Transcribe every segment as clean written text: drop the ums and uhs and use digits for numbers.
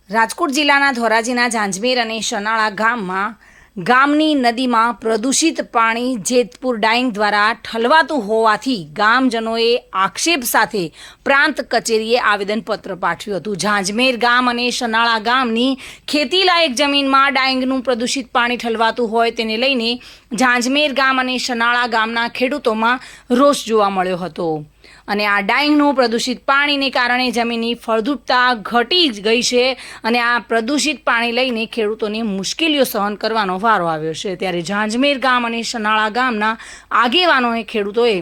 રાજકોટ જિલ્લાના ધોરાજીના ઝાંઝમેર અને શનાળા ગામમાં ગામની નદીમાં પ્રદૂષિત પાણી જેતપુર ડાઇંગ દ્વારા ઠલવાતું હોવાથી ગામજનોએ આક્ષેપ સાથે પ્રાંત કચેરીએ આવેદનપત્ર પાઠવ્યું હતું। ઝાંઝમેર ગામ અને શનાળા ગામની ખેતીલાયક જમીનમાં ડાઇંગનું પ્રદૂષિત પાણી ઠલવાતું હોય તેને લઈને ઝાંઝમેર ગામ અને શનાળા ગામના ખેડૂતોમાં રોષ જોવા મળ્યો હતો અને આ ડાઇંગનું પ્રદૂષિત પાણીને કારણે જમીનની ફળદ્રુપતા ઘટી ગઈ છે અને આ પ્રદૂષિત પાણી લઈને ખેડૂતોને મુશ્કેલીઓ સહન કરવાનો વારો આવ્યો છે। ત્યારે ઝાંઝમેર ગામ અને શનાળા ગામના આગેવાનોએ ખેડૂતોએ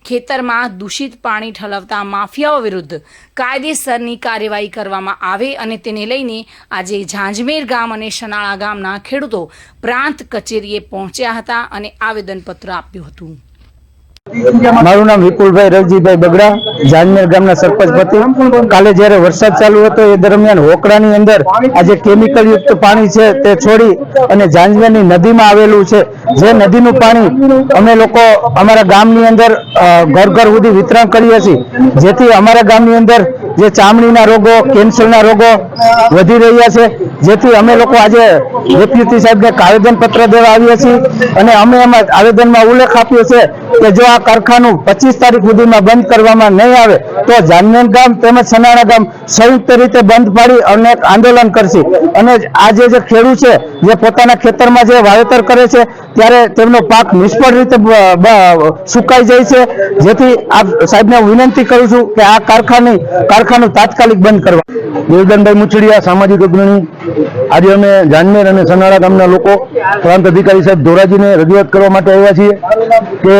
ખેતરમાં દૂષિત પાણી ઠલવતા માફિયાઓ વિરુદ્ધ કાયદેસરની કાર્યવાહી કરવામાં આવે અને તેને લઈને આજે ઝાંઝમેર ગામ અને શનાળા ગામના ખેડૂતો પ્રાંત કચેરીએ પહોંચ્યા હતા અને આવેદનપત્ર આપ્યું હતું। મારું નામ વિપુલભાઈ રવજીભાઈ બગડા, ઝાંઝમેર ગામના સરપંચ પતિ। કાલે જ્યારે વરસાદ ચાલુ હતો એ દરમિયાન હોકડાની અંદર આ જે કેમિકલ યુક્ત પાણી છે તે છોડી અને ઝાંઝમેરની નદીમાં આવેલું છે, જે નદીનું પાણી અમે લોકો અમારા ગામની અંદર ઘર ઘર સુધી વિતરણ કરીએ છીએ, જેથી અમારા ગામની અંદર જે ચામડીના રોગો, કેન્સરના રોગો વધી રહ્યા છે, જેથી અમે લોકો આજે ડેપ્યુટી સાહેબને આવેદનપત્ર દેવા આવ્યા છીએ અને અમે એમાં આવેદનમાં ઉલ્લેખ આપ્યો છે કે જો આ કારખાનું 25 તારીખ સુધીમાં બંધ કરવામાં નહીં આવે તો ઝાંઝમેર ગામ તેમજ શનાળા ગામ સંયુક્ત રીતે બંધ પાડી અને આંદોલન કરશે અને આજે જે ખેડૂત છે જે પોતાના ખેતરમાં જે વાવેતર કરે છે ત્યારે તેમનો પાક નિષ્ફળ રીતે સુકાઈ જાય છે, જેથી આ સાહેબને વિનંતી કરું છું કે આ કારખાનું તાત્કાલિક બંધ કરવા। દેવદાનભાઈ મુછડિયા, સામાજિક અગ્રણી। આજે અમે ઝાંઝમેર અને શનાળા ગામના લોકો પ્રાંત અધિકારી સાહેબ ધોરાજીને રજૂઆત કરવા માટે આવ્યા છીએ કે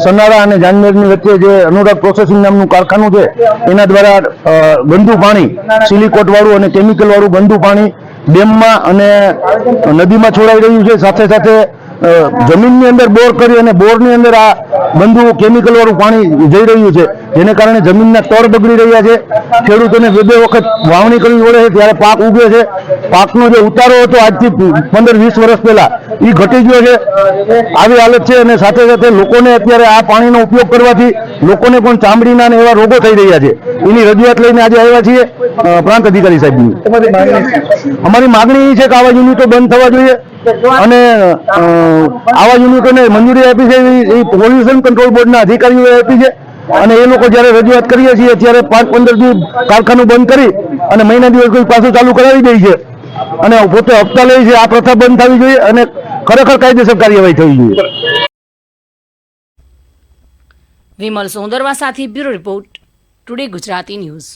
શનાળા અને ઝાંઝમેરની વચ્ચે જે અનુરાગ પ્રોસેસિંગ નામનું કારખાનું છે એના દ્વારા ગંદુ પાણી, સિલિકોટ વાળું અને કેમિકલ વાળું ગંદુ પાણી ડેમમાં અને નદીમાં છોડાઈ રહ્યું છે। સાથે સાથે જમીનની અંદર બોર કરી અને બોરની અંદર આ ગંદુ કેમિકલ વાળું પાણી જઈ રહ્યું છે, જેને કારણે જમીનના તળ બગડી રહ્યા છે। ખેડૂતોને બે વખત વાવણી કરવી પડે છે ત્યારે પાક ઉગે છે। પાકનો જે ઉતારો હતો આજથી 15-20 વર્ષ પહેલા એ ઘટી ગયો છે, આવી હાલત છે। અને સાથે સાથે લોકોને અત્યારે આ પાણીનો ઉપયોગ કરવાથી લોકોને પણ ચામડીના અને એવા રોગો થઈ રહ્યા છે, એની રજૂઆત લઈને આજે આવ્યા છીએ પ્રાંત અધિકારી સાહેબની। અમારી માગણી એ છે કે આવા યુનિટો બંધ થવા જોઈએ અને આવા યુનિટોને મંજૂરી આપી છે એ પોલ્યુશન કંટ્રોલ બોર્ડના અધિકારીઓએ આપી છે અને એ લોકો જ્યારે રજૂઆત કરીએ છીએ ત્યારે 5-15 દિવસ કારખાનું બંધ કરી અને મહિના દિવસ કોઈ પાછું ચાલુ કરાવી દે છે અને પોતે હપ્તા લે છે। આ પ્રથા બંધ થવી જોઈએ અને ખરેખર કાયદેસર કાર્યવાહી થવી જોઈએ। વિમલ સોંદરવા સાથે bureau report, today Gujarati news.